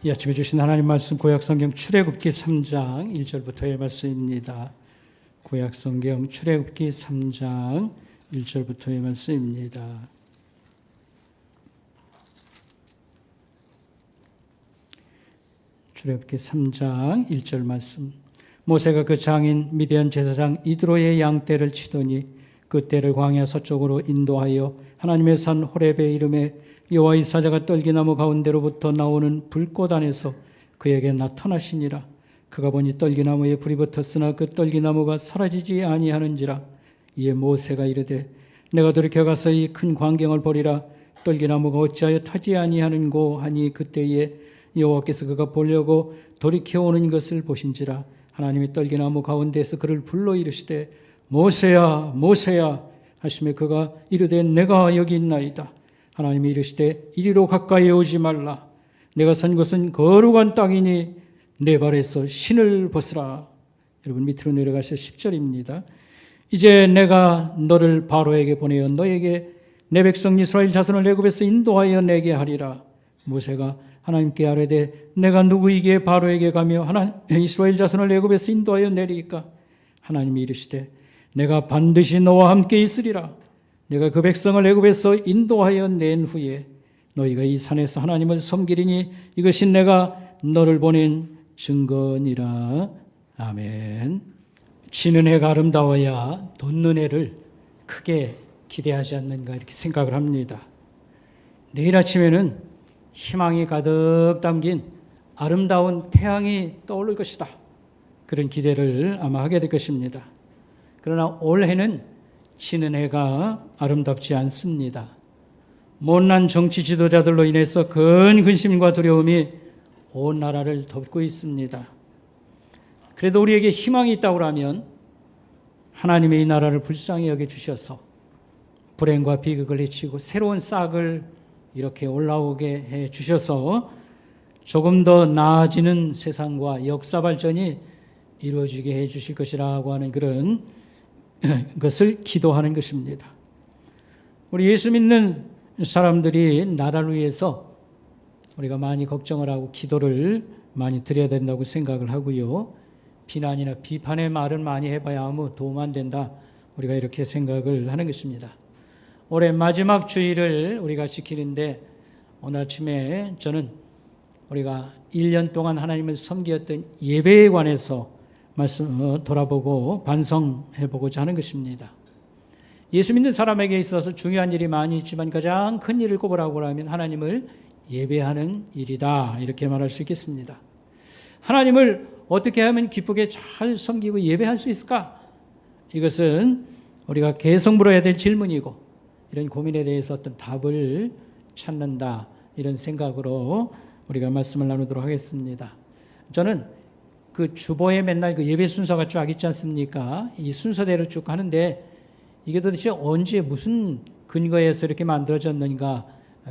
이 아침에 주신 하나님 말씀 구약성경 출애굽기 3장 1절부터의 말씀입니다. 구약성경 출애굽기 3장 1절부터의 말씀입니다. 출애굽기 3장 1절 말씀. 모세가 그 장인 미디안 제사장 이드로의 양떼를 치더니 그 떼를 광야 서쪽으로 인도하여 하나님의 산 호렙의 이름에 여호와의 사자가 떨기나무 가운데로부터 나오는 불꽃 안에서 그에게 나타나시니라. 그가 보니 떨기나무에 불이 붙었으나 그 떨기나무가 사라지지 아니하는지라. 이에 모세가 이르되 내가 돌이켜 가서 이 큰 광경을 보리라. 떨기나무가 어찌하여 타지 아니하는고 하니 그때에 여호와께서 그가 보려고 돌이켜 오는 것을 보신지라. 하나님이 떨기나무 가운데에서 그를 불러 이르시되 모세야 모세야 하시매 그가 이르되 내가 여기 있나이다. 하나님이 이르시되 이리로 가까이 오지 말라. 내가 선 곳은 거룩한 땅이니 내 발에서 신을 벗으라. 여러분 밑으로 내려가서 10절입니다. 이제 내가 너를 바로에게 보내어 너에게 내 백성 이스라엘 자손을 애굽에서 인도하여 내게 하리라. 모세가 하나님께 아뢰되 내가 누구이기에 바로에게 가며 이스라엘 자손을 애굽에서 인도하여 내리이까. 하나님이 이르시되 내가 반드시 너와 함께 있으리라. 내가 그 백성을 애굽에서 인도하여 낸 후에 너희가 이 산에서 하나님을 섬기리니 이것이 내가 너를 보낸 증거니라. 아멘. 지는 해가 아름다워야 돋는 해를 크게 기대하지 않는가 이렇게 생각을 합니다. 내일 아침에는 희망이 가득 담긴 아름다운 태양이 떠오를 것이다. 그런 기대를 아마 하게 될 것입니다. 그러나 올해는 지는 해가 아름답지 않습니다. 못난 정치 지도자들로 인해서 큰 근심과 두려움이 온 나라를 덮고 있습니다. 그래도 우리에게 희망이 있다고 하면 하나님의 이 나라를 불쌍히 여겨주셔서 불행과 비극을 해치고 새로운 싹을 이렇게 올라오게 해주셔서 조금 더 나아지는 세상과 역사 발전이 이루어지게 해주실 것이라고 하는 그런 것을 기도하는 것입니다. 우리 예수 믿는 사람들이 나라를 위해서 우리가 많이 걱정을 하고 기도를 많이 드려야 된다고 생각을 하고요. 비난이나 비판의 말은 많이 해봐야 아무 도움 안 된다. 우리가 이렇게 생각을 하는 것입니다. 올해 마지막 주일을 우리가 지키는데 오늘 아침에 저는 우리가 1년 동안 하나님을 섬겼던 예배에 관해서 말씀 돌아보고 반성해보고자 하는 것입니다. 예수 믿는 사람에게 있어서 중요한 일이 많이 있지만 가장 큰 일을 꼽으라고 하면 하나님을 예배하는 일이다. 이렇게 말할 수 있겠습니다. 하나님을 어떻게 하면 기쁘게 잘 섬기고 예배할 수 있을까? 이것은 우리가 개성 물어야 될 질문이고 이런 고민에 대해서 어떤 답을 찾는다. 이런 생각으로 우리가 말씀을 나누도록 하겠습니다. 저는 그 주보에 맨날 그 예배 순서가 쫙 있지 않습니까? 이 순서대로 쭉 하는데 이게 도대체 언제 무슨 근거에서 이렇게 만들어졌는가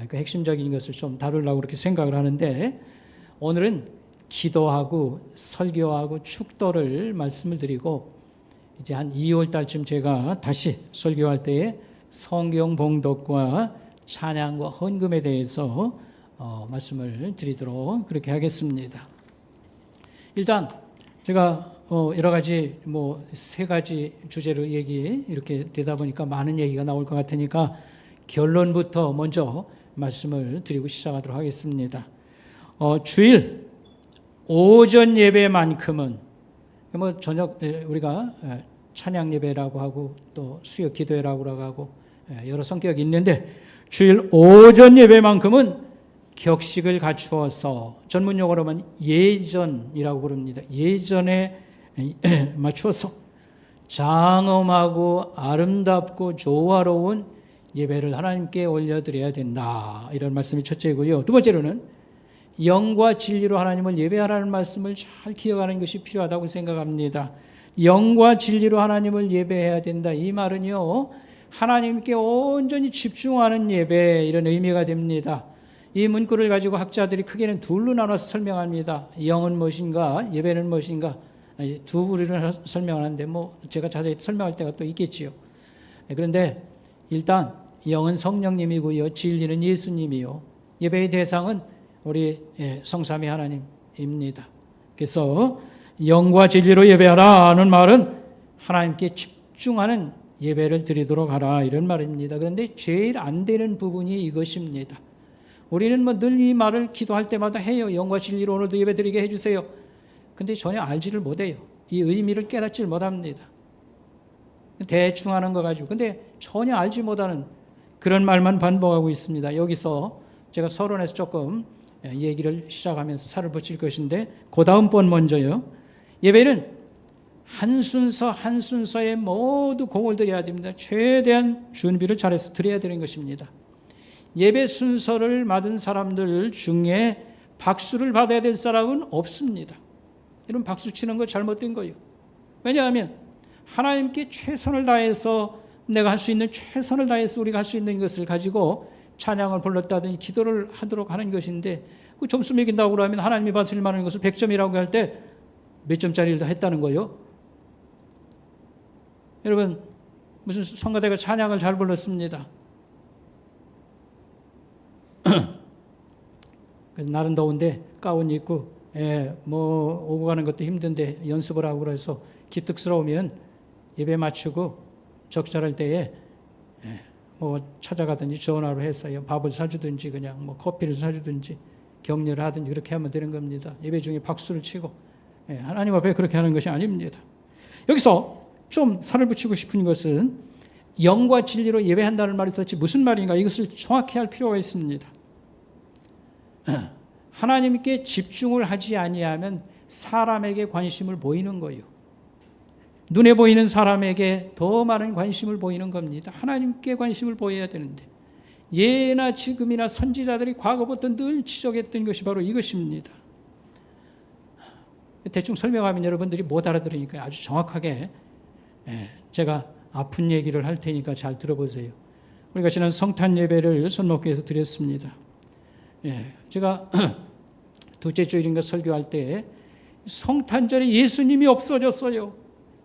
그 핵심적인 것을 좀 다루려고 그렇게 생각을 하는데 오늘은 기도하고 설교하고 축도를 말씀을 드리고 이제 한 2월 달쯤 제가 다시 설교할 때에 성경 봉독과 찬양과 헌금에 대해서 말씀을 드리도록 그렇게 하겠습니다. 일단 제가 여러 가지 세 가지 주제로 이렇게 되다 보니까 많은 얘기가 나올 것 같으니까 결론부터 먼저 말씀을 드리고 시작하도록 하겠습니다. 주일 오전 예배만큼은 저녁 우리가 찬양 예배라고 하고 또 수요 기도회라고 하고 여러 성격이 있는데 주일 오전 예배만큼은 격식을 갖추어서 전문 용어로 하면 예전이라고 부릅니다. 예전에 맞추어서 장엄하고 아름답고 조화로운 예배를 하나님께 올려드려야 된다. 이런 말씀이 첫째고요. 두 번째로는 영과 진리로 하나님을 예배하라는 말씀을 잘 기억하는 것이 필요하다고 생각합니다. 영과 진리로 하나님을 예배해야 된다. 이 말은요, 하나님께 온전히 집중하는 예배 이런 의미가 됩니다. 이 문구를 가지고 학자들이 크게는 둘로 나눠서 설명합니다. 영은 무엇인가, 예배는 무엇인가. 두 부류를 설명하는데 제가 자세히 설명할 때가 또 있겠지요. 그런데 일단 영은 성령님이고요, 진리는 예수님이요. 예배의 대상은 우리 성삼위 하나님입니다. 그래서 영과 진리로 예배하라는 말은 하나님께 집중하는 예배를 드리도록 하라 이런 말입니다. 그런데 제일 안 되는 부분이 이것입니다. 우리는 뭐 늘 이 말을 기도할 때마다 해요. 영과 진리로 오늘도 예배 드리게 해주세요. 근데 전혀 알지를 못해요. 이 의미를 깨닫지를 못합니다. 대충 하는 거 가지고. 근데 전혀 알지 못하는 그런 말만 반복하고 있습니다. 여기서 제가 서론에서 조금 얘기를 시작하면서 살을 붙일 것인데 그 다음 번 먼저요. 예배는 한 순서 한 순서에 모두 공을 들여야 됩니다. 최대한 준비를 잘해서 드려야 되는 것입니다. 예배 순서를 맡은 사람들 중에 박수를 받아야 될 사람은 없습니다. 이런 박수 치는 거 잘못된 거예요. 왜냐하면 하나님께 최선을 다해서 내가 할 수 있는 최선을 다해서 우리가 할 수 있는 것을 가지고 찬양을 불렀다든지 기도를 하도록 하는 것인데 그 점수 매긴다고 그러면 하나님이 받으실 만한 것을 100점이라고 할 때 몇 점짜리를 다 했다는 거예요. 여러분 무슨 성가대가 찬양을 잘 불렀습니다. 날은 더운데 가운 입고 뭐 오고 가는 것도 힘든데 연습을 하고 그래서 기특스러우면 예배 마치고 적절할 때에 뭐 찾아가든지 전화로 해서요 밥을 사주든지 그냥 뭐 커피를 사주든지 격려를 하든지 그렇게 하면 되는 겁니다. 예배 중에 박수를 치고 하나님 앞에 그렇게 하는 것이 아닙니다. 여기서 좀 살을 붙이고 싶은 것은 영과 진리로 예배한다는 말이 도대체 무슨 말인가 이것을 정확히 할 필요가 있습니다. 하나님께 집중을 하지 아니하면 사람에게 관심을 보이는 거예요. 눈에 보이는 사람에게 더 많은 관심을 보이는 겁니다. 하나님께 관심을 보여야 되는데 예나 지금이나 선지자들이 과거부터 늘 지적했던 것이 바로 이것입니다. 대충 설명하면 여러분들이 못 알아들으니까 아주 정확하게 제가 아픈 얘기를 할 테니까 잘 들어보세요. 우리가 지난 성탄 예배를 선목교에서 드렸습니다. 제가 둘째 주일인가 설교할 때 성탄절에 예수님이 없어졌어요.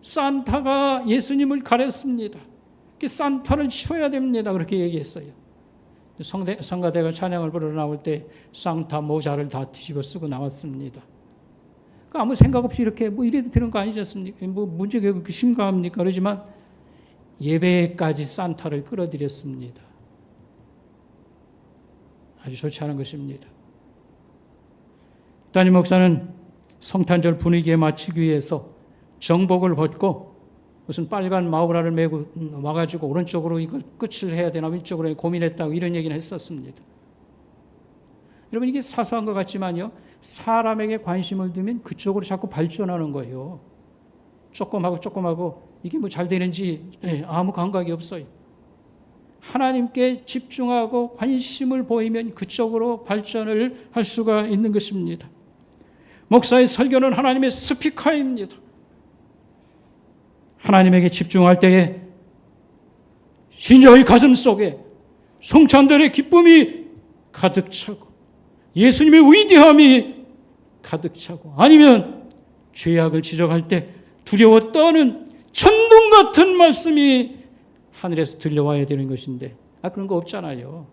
산타가 예수님을 가렸습니다. 산타를 치워야 됩니다. 그렇게 얘기했어요. 성가대가 찬양을 부르러 나올 때 산타 모자를 다 뒤집어 쓰고 나왔습니다. 아무 생각 없이 이렇게 뭐 이래도 되는 거 아니지 않습니까? 뭐 문제가 그렇게 심각합니까? 그러지만 예배까지 산타를 끌어들였습니다. 아주 좋지 않은 것입니다. 담임 목사는 성탄절 분위기에 맞추기 위해서 정복을 벗고 무슨 빨간 마우라를 메고 와가지고 오른쪽으로 이걸 끝을 해야 되나 왼쪽으로 고민했다고 이런 얘기는 했었습니다. 여러분 이게 사소한 것 같지만요. 사람에게 관심을 두면 그쪽으로 자꾸 발전하는 거예요. 조금하고 이게 뭐 잘 되는지 아무 감각이 없어요. 하나님께 집중하고 관심을 보이면 그쪽으로 발전을 할 수가 있는 것입니다. 목사의 설교는 하나님의 스피커입니다. 하나님에게 집중할 때에 신자의 가슴 속에 성찬들의 기쁨이 가득 차고 예수님의 위대함이 가득 차고 아니면 죄악을 지적할 때 두려워 떠는 천둥 같은 말씀이 하늘에서 들려와야 되는 것인데 그런 거 없잖아요.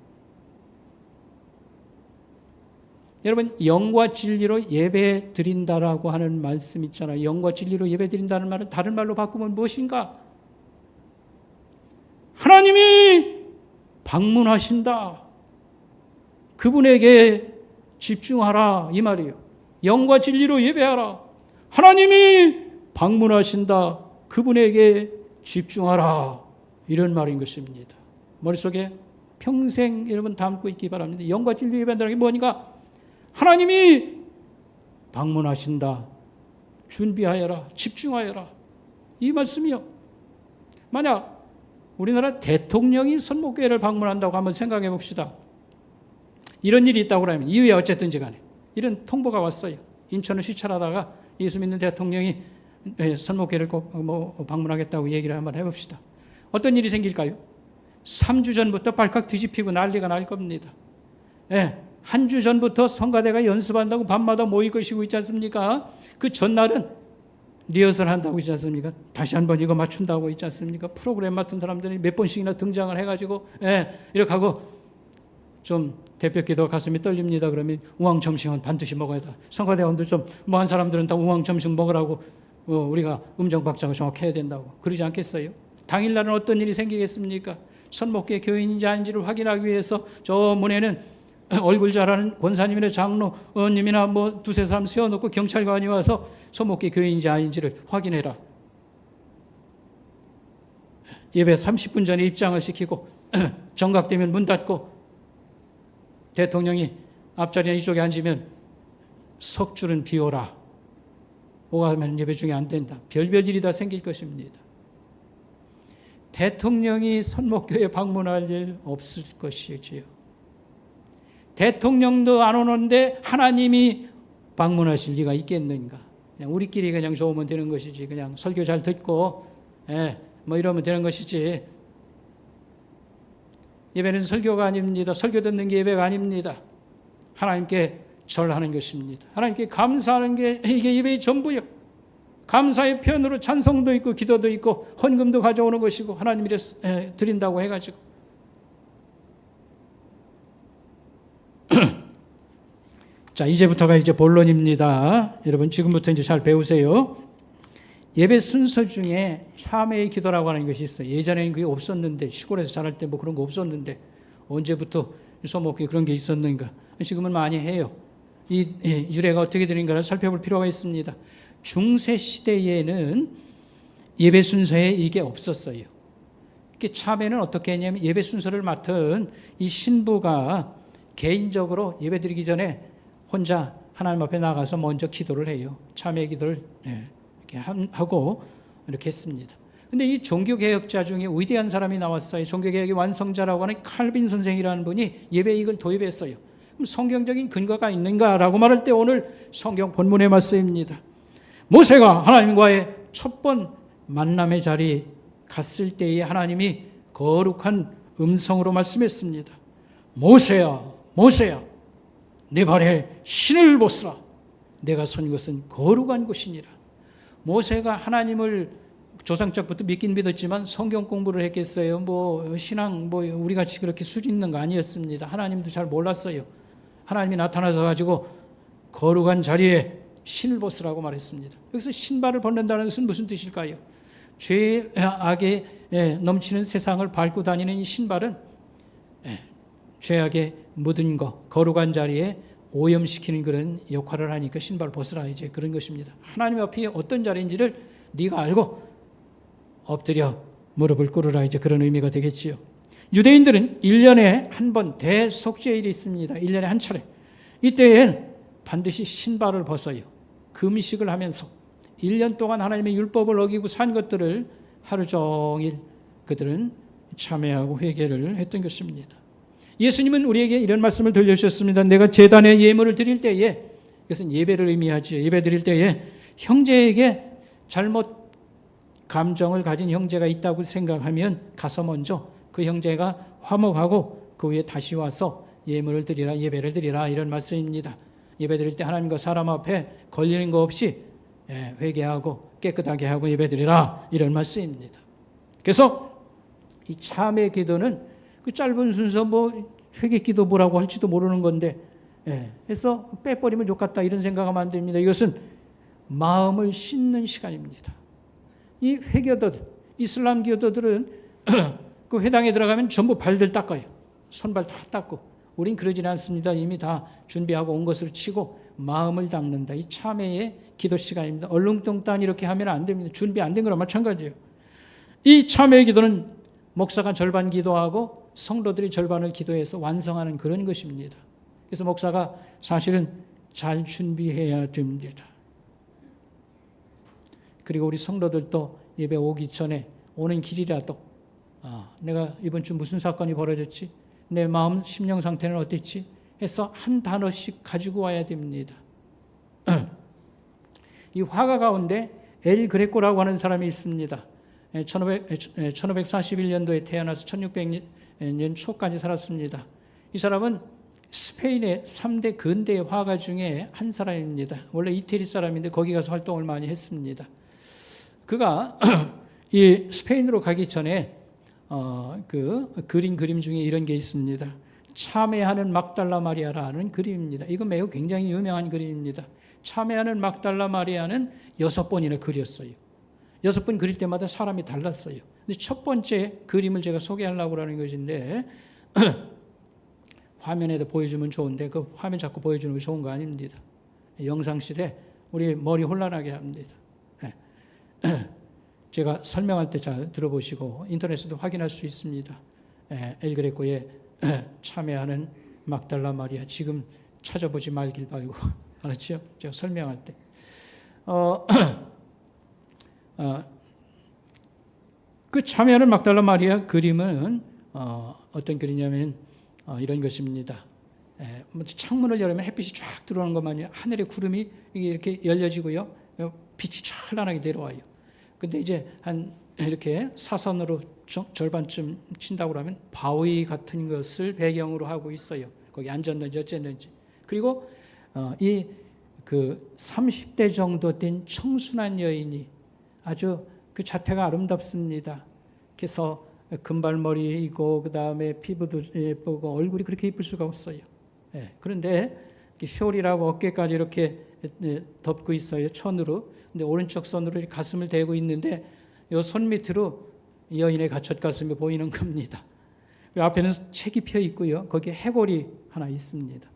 여러분 영과 진리로 예배 드린다라고 하는 말씀 있잖아요. 영과 진리로 예배 드린다는 말은 다른 말로 바꾸면 무엇인가? 하나님이 방문하신다. 그분에게 집중하라 이 말이에요. 영과 진리로 예배하라. 하나님이 방문하신다. 그분에게 집중하라. 이런 말인 것입니다. 머릿속에 평생 여러분 담고 있기 바랍니다. 영과 진리로 예배한다는 게 뭐니까? 하나님이 방문하신다. 준비하여라. 집중하여라. 이 말씀이요. 만약 우리나라 대통령이 선목교회를 방문한다고 한번 생각해 봅시다. 이런 일이 있다고 하면 이후에 어쨌든지 간에 이런 통보가 왔어요. 인천을 시찰하다가 예수 믿는 대통령이 선목교회를 꼭 방문하겠다고 얘기를 한번 해봅시다. 어떤 일이 생길까요? 3주 전부터 발칵 뒤집히고 난리가 날 겁니다. 한 주 전부터 성가대가 연습한다고 밤마다 모일 것이고 있지 않습니까? 그 전날은 리허설 한다고 있지 않습니까? 다시 한번 이거 맞춘다고 있지 않습니까? 프로그램 맡은 사람들이 몇 번씩이나 등장을 해가지고 이렇게 하고 좀 대표기도 가슴이 떨립니다. 그러면 우황점심은 반드시 먹어야 돼. 성가대원도 좀 뭐한 사람들은 다 우황점심 먹으라고 우리가 음정박자가 정확해야 된다고 그러지 않겠어요? 당일날은 어떤 일이 생기겠습니까? 손목계 교인인지 아닌지를 확인하기 위해서 저 문에는 얼굴 잘하는 권사님이나 장로님이나 뭐 두세 사람 세워놓고 경찰관이 와서 손목계 교인인지 아닌지를 확인해라. 예배 30분 전에 입장을 시키고 정각되면 문 닫고 대통령이 앞자리에 이쪽에 앉으면 석 줄은 비워라. 오가면 예배 중에 안 된다. 별별 일이 다 생길 것입니다. 대통령이 손목교에 방문할 일 없을 것이지요. 대통령도 안 오는데 하나님이 방문하실 리가 있겠는가? 그냥 우리끼리 그냥 좋으면 되는 것이지. 그냥 설교 잘 듣고 뭐 이러면 되는 것이지. 예배는 설교가 아닙니다. 설교 듣는 게 예배가 아닙니다. 하나님께 절하는 것입니다. 하나님께 감사하는 게 이게 예배의 전부요. 감사의 표현으로 찬송도 있고 기도도 있고 헌금도 가져오는 것이고 하나님 이래 드린다고 해가지고 자, 이제부터가 이제 본론입니다. 여러분 지금부터 이제 잘 배우세요. 예배 순서 중에 참회의 기도라고 하는 것이 있어요. 예전에는 그게 없었는데 시골에서 자랄 때 뭐 그런 거 없었는데 언제부터 소목교에 그런 게 있었는가? 지금은 많이 해요. 이 유래가 어떻게 되는가를 살펴볼 필요가 있습니다. 중세 시대에는 예배 순서에 이게 없었어요. 참회는 어떻게 했냐면 예배 순서를 맡은 이 신부가 개인적으로 예배 드리기 전에 혼자 하나님 앞에 나가서 먼저 기도를 해요. 참회 기도를 이렇게 하고 이렇게 했습니다. 근데 이 종교개혁자 중에 위대한 사람이 나왔어요. 종교개혁의 완성자라고 하는 칼빈 선생이라는 분이 예배에 이걸 도입했어요. 그럼 성경적인 근거가 있는가라고 말할 때 오늘 성경 본문의 말씀입니다. 모세가 하나님과의 첫 번 만남의 자리에 갔을 때에 하나님이 거룩한 음성으로 말씀했습니다. 모세야, 모세야, 내 발에 신을 벗으라. 내가 선 것은 거룩한 곳이니라. 모세가 하나님을 조상적부터 믿긴 믿었지만 성경 공부를 했겠어요? 뭐 신앙 뭐 우리 같이 그렇게 수지 있는 거 아니었습니다. 하나님도 잘 몰랐어요. 하나님이 나타나서 가지고 거룩한 자리에 신을 벗으라고 말했습니다. 여기서 신발을 벗는다는 것은 무슨 뜻일까요? 죄악에 넘치는 세상을 밟고 다니는 이 신발은 죄악에 묻은 거, 거룩한 자리에 오염시키는 그런 역할을 하니까 신발 벗으라 이제 그런 것입니다. 하나님 앞이 어떤 자리인지를 네가 알고 엎드려 무릎을 꿇으라 이제 그런 의미가 되겠지요. 유대인들은 1년에 한 번 대속죄일이 있습니다. 1년에 한 차례. 이때엔 반드시 신발을 벗어요. 금식을 하면서 1년 동안 하나님의 율법을 어기고 산 것들을 하루 종일 그들은 참회하고 회개를 했던 것입니다. 예수님은 우리에게 이런 말씀을 들려주셨습니다. 내가 제단에 예물을 드릴 때에, 이것은 예배를 의미하지요. 예배 드릴 때에 형제에게 잘못 감정을 가진 형제가 있다고 생각하면 가서 먼저 그 형제가 화목하고 그 후에 다시 와서 예물을 드리라, 예배를 드리라 이런 말씀입니다. 예배 드릴 때 하나님과 사람 앞에 걸리는 거 없이 회개하고 깨끗하게 하고 예배 드리라 이런 말씀입니다. 그래서 이 참회 기도는 그 짧은 순서 뭐 회개 기도 뭐라고 할지도 모르는 건데 해서 빼버리면 좋겠다 이런 생각하면 안 됩니다. 이것은 마음을 씻는 시간입니다. 이 회교도들, 이슬람 교도들은 그 회당에 들어가면 전부 발들 닦아요. 손발 다 닦고. 우린 그러지는 않습니다. 이미 다 준비하고 온 것을 치고 마음을 닦는다. 이 참회의 기도 시간입니다. 얼렁뚱땅 이렇게 하면 안 됩니다. 준비 안 된 거랑 마찬가지예요. 이 참회의 기도는 목사가 절반 기도하고 성도들이 절반을 기도해서 완성하는 그런 것입니다. 그래서 목사가 사실은 잘 준비해야 됩니다. 그리고 우리 성도들도 예배 오기 전에 오는 길이라도 내가 이번 주 무슨 사건이 벌어졌지? 내 마음 심령 상태는 어땠지? 해서 한 단어씩 가지고 와야 됩니다. 이 화가 가운데 엘 그레코라고 하는 사람이 있습니다. 1541년도에 태어나서 1600년 초까지 살았습니다. 이 사람은 스페인의 3대 근대 화가 중에 한 사람입니다. 원래 이태리 사람인데 거기 가서 활동을 많이 했습니다. 그가 이 스페인으로 가기 전에 그 그림 중에 이런 게 있습니다. 참회하는 막달라 마리아라는 그림입니다. 이거 매우 굉장히 유명한 그림입니다. 참회하는 막달라 마리아는 6번이나 그렸어요. 6번 그릴 때마다 사람이 달랐어요. 근데 첫 번째 그림을 제가 소개하려고 하는 것인데 화면에도 보여주면 좋은데 그 화면 자꾸 보여주는 거 좋은 거 아닙니다. 영상실에 우리 머리 혼란하게 합니다. 제가 설명할 때 잘 들어보시고 인터넷에도 확인할 수 있습니다. 엘 그레코의 참회하는 막달라 마리아, 지금 찾아보지 말길 바라고. 알았죠? 제가 설명할 때. 그 참회하는 막달라 마리아 그림은 어떤 그림이냐면 이런 것입니다. 창문을 열면 햇빛이 쫙 들어오는 것만이 하늘의 구름이 이렇게 열려지고요. 빛이 찬란하게 내려와요. 근데 이제 한 이렇게 사선으로 절반쯤 친다고 하면 바위 같은 것을 배경으로 하고 있어요. 거기 앉았는지 어쨌는지. 그리고 이 그 30대 정도 된 청순한 여인이 아주 그 자태가 아름답습니다. 그래서 금발머리이고 그 다음에 피부도 예쁘고 얼굴이 그렇게 예쁠 수가 없어요. 그런데 숄이라고 어깨까지 이렇게 덮고 있어요. 천으로. 근데 오른쪽 손으로 가슴을 대고 있는데 이 손 밑으로 여인의 가첫 가슴이 보이는 겁니다. 그 앞에는 책이 펴 있고요. 거기에 해골이 하나 있습니다.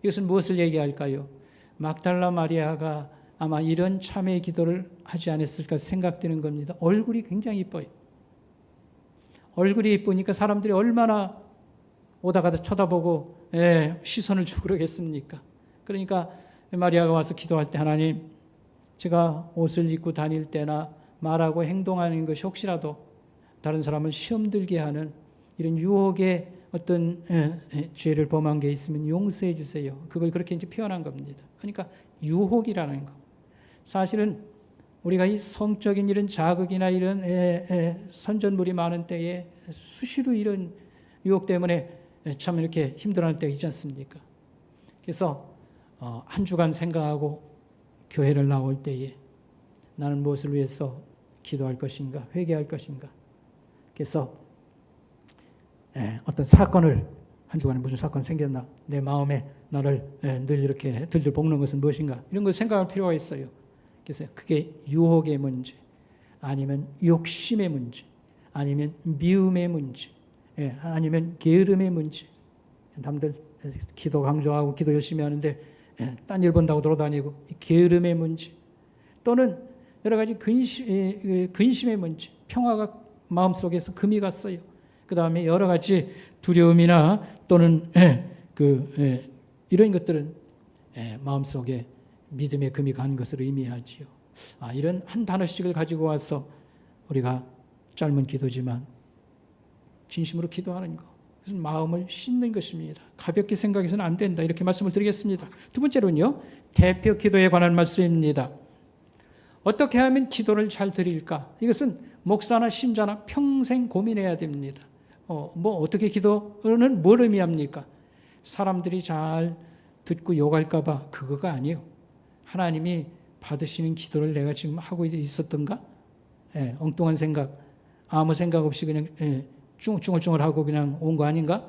이것은 무엇을 얘기할까요? 막달라 마리아가 아마 이런 참회 기도를 하지 않았을까 생각되는 겁니다. 얼굴이 굉장히 이뻐요. 얼굴이 이쁘니까 사람들이 얼마나 오다가다 쳐다보고 시선을 주고 그러겠습니까? 그러니까 마리아가 와서 기도할 때 하나님, 제가 옷을 입고 다닐 때나 말하고 행동하는 것이 혹시라도 다른 사람을 시험 들게 하는 이런 유혹의 어떤 죄를 범한 게 있으면 용서해 주세요. 그걸 그렇게 이제 표현한 겁니다. 그러니까 유혹이라는 거. 사실은 우리가 이 성적인 이런 자극이나 이런 선전물이 많은 때에 수시로 이런 유혹 때문에 참 이렇게 힘들어하는 때가 있지 않습니까? 그래서 한 주간 생각하고 교회를 나올 때에 나는 무엇을 위해서 기도할 것인가, 회개할 것인가. 그래서 어떤 사건을, 한 주간에 무슨 사건이 생겼나, 내 마음에 나를 늘 이렇게 들들 볶는 것은 무엇인가, 이런 걸 생각할 필요가 있어요. 그래서 그게 유혹의 문제, 아니면 욕심의 문제, 아니면 미움의 문제, 아니면 게으름의 문제. 남들 기도 강조하고 기도 열심히 하는데 딴 일 본다고 돌아다니고, 게으름의 문제, 또는 여러 가지 근심의 문제, 평화가 마음속에서 금이 갔어요. 그 다음에 여러 가지 두려움이나 또는 이런 것들은 마음속에 믿음의 금이 간 것을 의미하지요. 이런 한 단어씩을 가지고 와서 우리가 짧은 기도지만 진심으로 기도하는 것, 그것은 마음을 씻는 것입니다. 가볍게 생각해서는 안 된다, 이렇게 말씀을 드리겠습니다. 두 번째로는요, 대표 기도에 관한 말씀입니다. 어떻게 하면 기도를 잘 드릴까? 이것은 목사나 신자나 평생 고민해야 됩니다. 어떻게 기도는 뭘 의미합니까? 사람들이 잘 듣고 욕할까 봐 그거가 아니에요. 하나님이 받으시는 기도를 내가 지금 하고 있었던가? 엉뚱한 생각, 아무 생각 없이 그냥 쭝얼쭝얼하고 그냥 온 거 아닌가?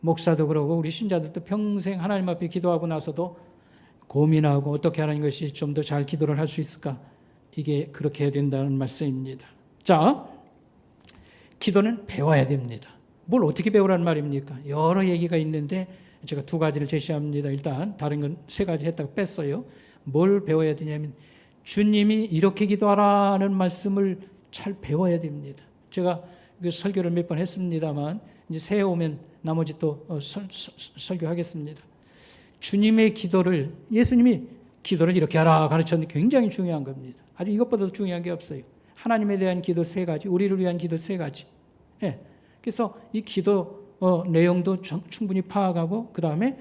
목사도 그러고 우리 신자들도 평생 하나님 앞에 기도하고 나서도 고민하고 어떻게 하는 것이 좀 더 잘 기도를 할 수 있을까? 이게 그렇게 해야 된다는 말씀입니다. 자, 기도는 배워야 됩니다. 뭘 어떻게 배우라는 말입니까? 여러 얘기가 있는데 제가 두 가지를 제시합니다. 일단 다른 건 세 가지 했다가 뺐어요. 뭘 배워야 되냐면 주님이 이렇게 기도하라는 말씀을 잘 배워야 됩니다. 제가 그 설교를 몇 번 했습니다만 이제 새해 오면 나머지 또 설교하겠습니다. 주님의 기도를, 예수님이 기도를 이렇게 하라 가르쳤는데 굉장히 중요한 겁니다. 아주 이것보다도 중요한 게 없어요. 하나님에 대한 기도 세 가지, 우리를 위한 기도 세 가지. 그래서 이 기도 내용도 충분히 파악하고 그 다음에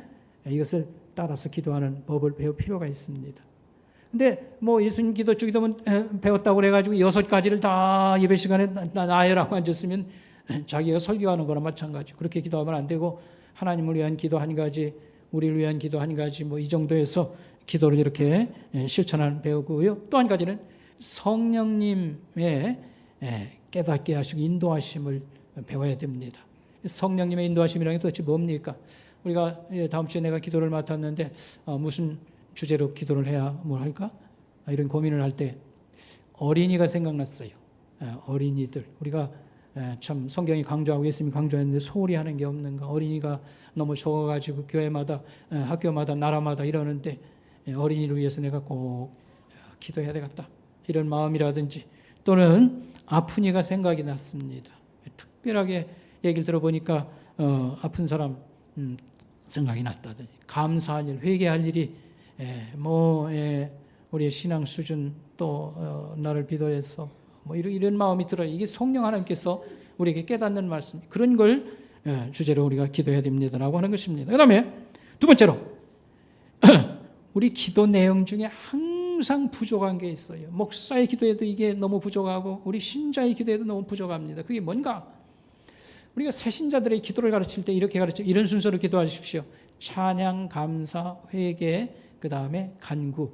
이것을 따라서 기도하는 법을 배울 필요가 있습니다. 근데 예수님 기도 주기도문 배웠다고 그래가지고 6가지를 다 예배 시간에 나열하고 앉았으면 자기가 설교하는 거나 마찬가지. 그렇게 기도하면 안 되고 하나님을 위한 기도 한 가지, 우리를 위한 기도 한 가지, 이 정도에서 기도를 이렇게 실천하는 배우고요. 또 한 가지는 성령님의 깨닫게 하시고 인도하심을 배워야 됩니다. 성령님의 인도하심이라는 게 도대체 뭡니까? 우리가 다음 주에 내가 기도를 맡았는데 무슨 주제로 기도를 해야 뭘 할까? 이런 고민을 할 때 어린이가 생각났어요. 어린이들. 우리가 참 성경이 강조하고 예수님이 강조했는데 소홀히 하는 게 없는가? 어린이가 너무 적어가지고 교회마다 학교마다 나라마다 이러는데 어린이를 위해서 내가 꼭 기도해야 되겠다. 이런 마음이라든지 또는 아픈 이가 생각이 났습니다. 특별하게 얘기를 들어보니까 아픈 사람 생각이 났다든지 감사할 일, 회개할 일이 우리의 신앙 수준 또 나를 비도해서 뭐 이런 마음이 들어요. 이게 성령 하나님께서 우리에게 깨닫는 말씀, 그런 걸 주제로 우리가 기도해야 됩니다라고 하는 것입니다. 그 다음에 두 번째로 우리 기도 내용 중에 항상 부족한 게 있어요. 목사의 기도에도 이게 너무 부족하고 우리 신자의 기도에도 너무 부족합니다. 그게 뭔가? 우리가 새신자들의 기도를 가르칠 때 이렇게 가르쳐, 이런 순서로 기도하십시오. 찬양, 감사, 회개, 그 다음에 간구,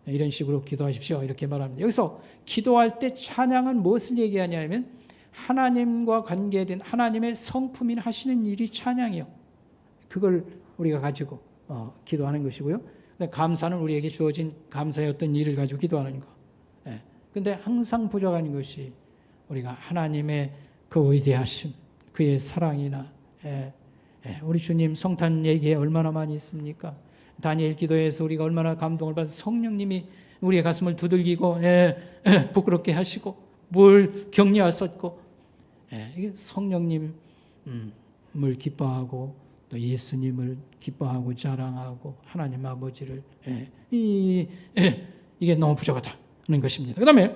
이런 식으로 기도하십시오. 이렇게 말합니다. 여기서 기도할 때 찬양은 무엇을 얘기하냐면 하나님과 관계된 하나님의 성품인 하시는 일이 찬양이요. 그걸 우리가 가지고 기도하는 것이고요. 감사는 우리에게 주어진 감사의 어떤 일을 가지고 기도하는 거. 근데 항상 부족한 것이 우리가 하나님의 그 위대하심, 그의 사랑이나 우리 주님 성탄 얘기에 얼마나 많이 있습니까? 다니엘 기도에서 우리가 얼마나 감동을 받아 성령님이 우리의 가슴을 두들기고 부끄럽게 하시고 뭘 격려하셨고 이게 성령님을 기뻐하고 또 예수님을 기뻐하고 자랑하고 하나님 아버지를 이게 너무 부족하다는 것입니다. 그 다음에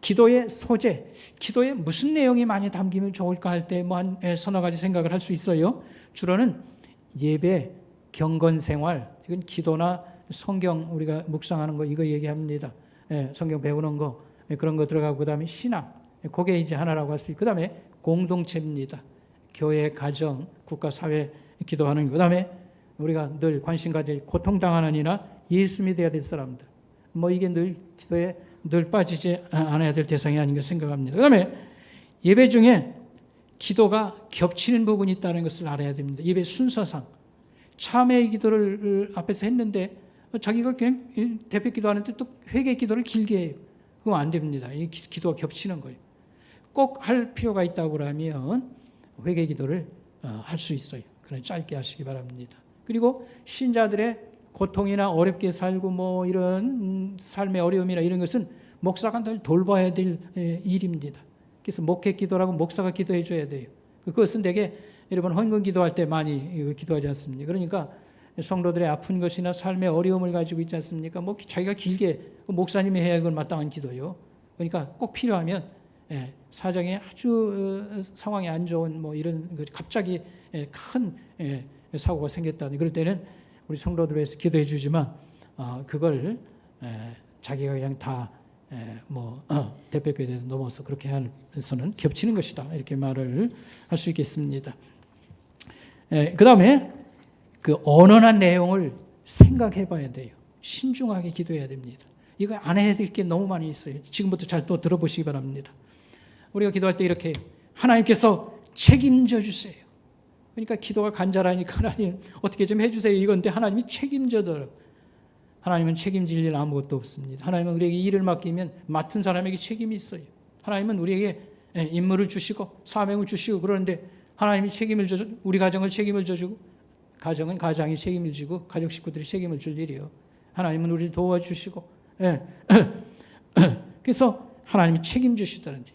기도의 소재, 기도에 무슨 내용이 많이 담기면 좋을까 할 때 뭐 한 서너 가지 생각을 할 수 있어요. 주로는 예배, 경건생활, 이건 기도나 성경 우리가 묵상하는 거 이거 얘기합니다. 성경 배우는 거 그런 거 들어가고 그 다음에 신앙, 그게 이제 하나라고 할 수 있고 그 다음에 공동체입니다. 교회, 가정, 국가, 사회 기도하는 거. 그 다음에 우리가 늘 관심 가질 고통당하는 이나 예수 믿어야 될 사람들. 뭐 이게 늘 기도에 늘 빠지지 않아야 될 대상이 아닌가 생각합니다. 그 다음에 예배 중에 기도가 겹치는 부분이 있다는 것을 알아야 됩니다. 예배 순서상. 참회의 기도를 앞에서 했는데 자기가 그냥 대표 기도하는데 또 회개 기도를 길게 해요. 그건 안 됩니다. 이 기도가 겹치는 거예요. 꼭 할 필요가 있다고 하면 회개 기도를 할 수 있어요. 그러나 짧게 하시기 바랍니다. 그리고 신자들의 고통이나 어렵게 살고 뭐 이런 삶의 어려움이나 이런 것은 목사가 늘 돌봐야 될 일입니다. 그래서 목회 기도라고 목사가 기도해 줘야 돼요. 그것은 되게 여러분 헌금 기도할 때 많이 기도하지 않습니까? 그러니까 성도들의 아픈 것이나 삶의 어려움을 가지고 있지 않습니까? 뭐 자기가 길게 목사님이 해야 그건 마땅한 기도요. 그러니까 꼭 필요하면 사정에 아주 상황이 안 좋은 뭐 이런 갑자기 큰 사고가 생겼다는 그럴 때는 우리 성도들 위해서 기도해 주지만 그걸 자기가 그냥 다 대표교회에 넘어서 그렇게 해서는 겹치는 것이다. 이렇게 말을 할 수 있겠습니다. 그 다음에 그 언언한 내용을 생각해 봐야 돼요. 신중하게 기도해야 됩니다. 이거 안 해야 될 게 너무 많이 있어요. 지금부터 잘 또 들어보시기 바랍니다. 우리가 기도할 때 이렇게 하나님께서 책임져 주세요. 그러니까 기도가 간절하니까 하나님 어떻게 좀 해주세요 이건데 하나님이 책임져더라고요. 하나님은 책임질 일 아무것도 없습니다. 하나님은 우리에게 일을 맡기면 맡은 사람에게 책임이 있어요. 하나님은 우리에게 임무를 주시고 사명을 주시고 그러는데 하나님이 책임을 져 우리 가정을 책임을 져주고 가정은 가장이 책임을 지고 가족 식구들이 책임을 줄 일이요. 하나님은 우리를 도와주시고 그래서 하나님이 책임주시다든지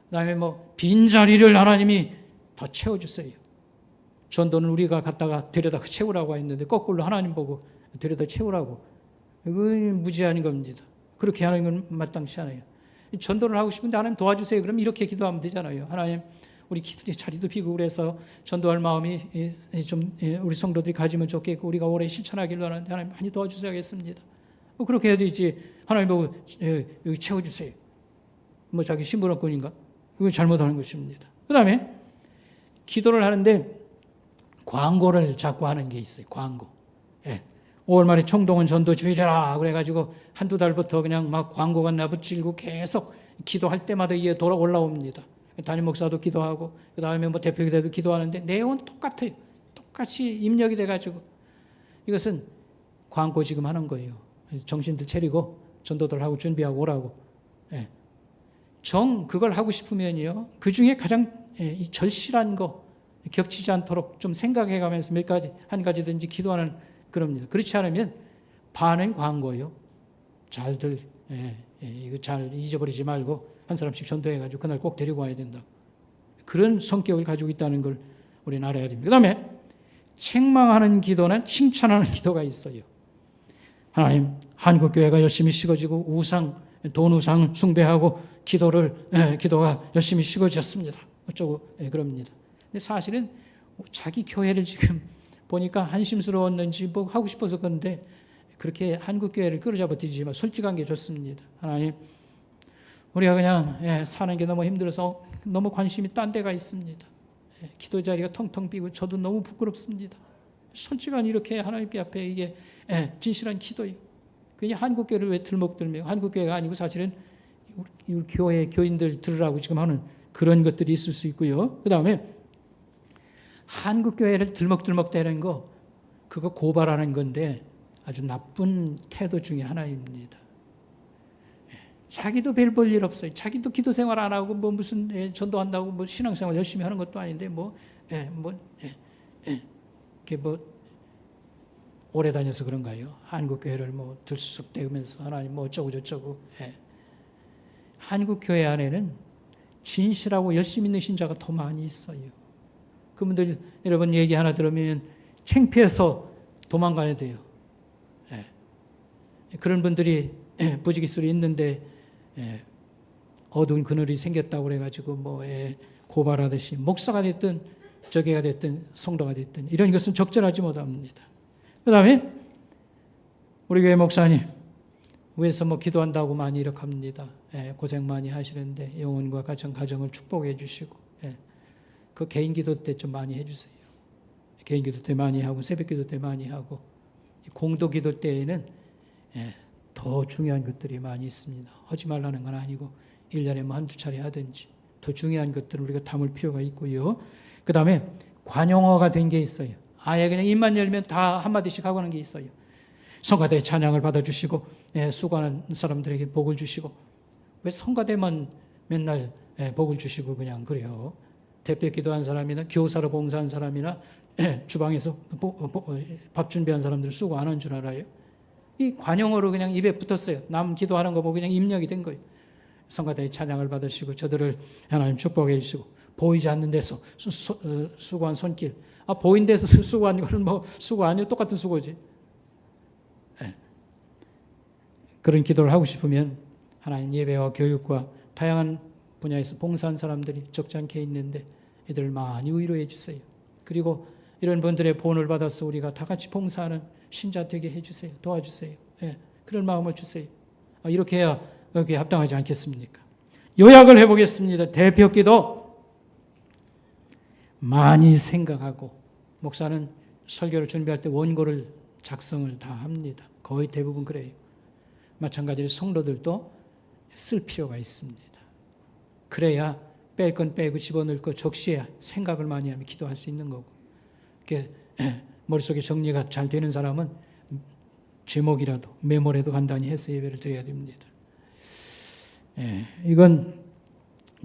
그다음에 뭐 빈자리를 하나님이 더 채워주세요. 전도는 우리가 갖다가 데려다 채우라고 했는데 거꾸로 하나님 보고 데려다 채우라고. 이건 무지한 겁니다. 그렇게 하는 건 마땅치 않아요. 전도를 하고 싶은데 하나님 도와주세요. 그럼 이렇게 기도하면 되잖아요. 하나님 우리 기도의 자리도 비고 그래서 전도할 마음이 좀 우리 성도들이 가지면 좋겠고 우리가 오래 실천하기를 하는데 하나님 많이 도와주셔야겠습니다. 그렇게 해야 되지. 하나님 보고 여기 채워주세요. 뭐 자기 신부름꾼인가? 그건 잘못하는 것입니다. 그 다음에 기도를 하는데 광고를 자꾸 하는 게 있어요. 광고. 5월 말에 총동원 전도 주일이라 그래가지고 한두 달부터 그냥 막 광고가 나붙이고 계속 기도할 때마다 이게 돌아 올라옵니다. 담임 목사도 기도하고 그 다음에 뭐 대표기도도 기도하는데 내용은 똑같아요. 똑같이 입력이 돼가지고 이것은 광고 지금 하는 거예요. 정신들 차리고 전도들 하고 준비하고 오라고. 예. 그걸 하고 싶으면요. 그 중에 가장 이 절실한 거 겹치지 않도록 좀 생각해가면서 한 가지든지 기도하는 그럽니다. 그렇지 않으면 반은 광고예요. 잘들 이거 잘 잊어버리지 말고 한 사람씩 전도해가지고 그날 꼭 데리고 와야 된다. 그런 성격을 가지고 있다는 걸 우리는 알아야 됩니다. 그 다음에 책망하는 기도는 칭찬하는 기도가 있어요. 하나님, 한국교회가 열심히 식어지고 돈 우상 숭배하고 기도가 열심히 식어졌습니다. 어쩌고 그럽니다. 근데 사실은 자기 교회를 지금 보니까 한심스러웠는지 뭐 하고 싶어서 그런데 그렇게 한국교회를 끌어잡아 드리지만 솔직한 게 좋습니다. 하나님, 우리가 그냥 사는 게 너무 힘들어서 너무 관심이 딴 데가 있습니다. 기도 자리가 텅텅 비고 저도 너무 부끄럽습니다. 솔직한 이렇게 하나님께 앞에 이게 진실한 기도예요. 그냥 한국교회를 왜 들먹들며 한국교회가 아니고 사실은 우리 교회 교인들 들으라고 지금 하는 그런 것들이 있을 수 있고요. 그 다음에 한국교회를 들먹들먹대는 거 그거 고발하는 건데 아주 나쁜 태도 중에 하나입니다. 자기도 별 볼 일 없어요. 자기도 기도 생활 안 하고 뭐 무슨 전도한다고 뭐 신앙생활 열심히 하는 것도 아닌데 이게 오래 다녀서 그런가요? 한국교회를 뭐 들썩대면서 하나님 뭐 어쩌고 저쩌고. 한국교회 안에는 진실하고 열심히 있는 신자가 더 많이 있어요. 그분들 여러분 얘기 하나 들으면 창피해서 도망가야 돼요. 그런 분들이 부지기수로 있는데 어두운 그늘이 생겼다고 그래가지고 고발하듯이 목사가 됐든 저게가 됐든 성도가 됐든 이런 것은 적절하지 못합니다. 그 다음에 우리 교회 목사님 위에서 기도한다고 많이 이렇게 합니다. 고생 많이 하시는데 영혼과 가정을 축복해 주시고 그 개인 기도 때 좀 많이 해주세요. 개인 기도 때 많이 하고 새벽 기도 때 많이 하고 공도 기도 때에는 더 중요한 것들이 많이 있습니다. 하지 말라는 건 아니고 1년에 한두 차례 하든지 더 중요한 것들을 우리가 담을 필요가 있고요. 그 다음에 관용어가 된 게 있어요. 아예 그냥 입만 열면 다 한마디씩 하고 하는 게 있어요. 성가대 찬양을 받아주시고 수고하는 사람들에게 복을 주시고 왜 성가대만 맨날 복을 주시고 그냥 그래요. 대표 기도한 사람이나 교사로 봉사한 사람이나 주방에서 밥 준비한 사람들 수고 안 한 줄 알아요? 이 관용어로 그냥 입에 붙었어요. 남 기도하는 거 보고 그냥 입력이 된 거예요. 성가대의 찬양을 받으시고 저들을 하나님 축복해 주시고 보이지 않는 데서 수고한 손길. 보인 데서 수고한 거는 수고 아니에요. 똑같은 수고지. 그런 기도를 하고 싶으면 하나님 예배와 교육과 다양한 분야에서 봉사한 사람들이 적지 않게 있는데 이들을 많이 위로해 주세요. 그리고 이런 분들의 본을 받아서 우리가 다 같이 봉사하는 신자 되게 해주세요. 도와주세요. 그런 마음을 주세요. 이렇게 해야 여기에 합당하지 않겠습니까? 요약을 해보겠습니다. 대표 기도 많이 생각하고 목사는 설교를 준비할 때 원고를 작성을 다 합니다. 거의 대부분 그래요. 마찬가지로 성도들도 쓸 필요가 있습니다. 그래야 뺄 건 빼고 집어넣을 거 적시해야 생각을 많이 하면 기도할 수 있는 거고. 머릿속에 정리가 잘 되는 사람은 제목이라도 메모라도 간단히 해서 예배를 드려야 됩니다. 이건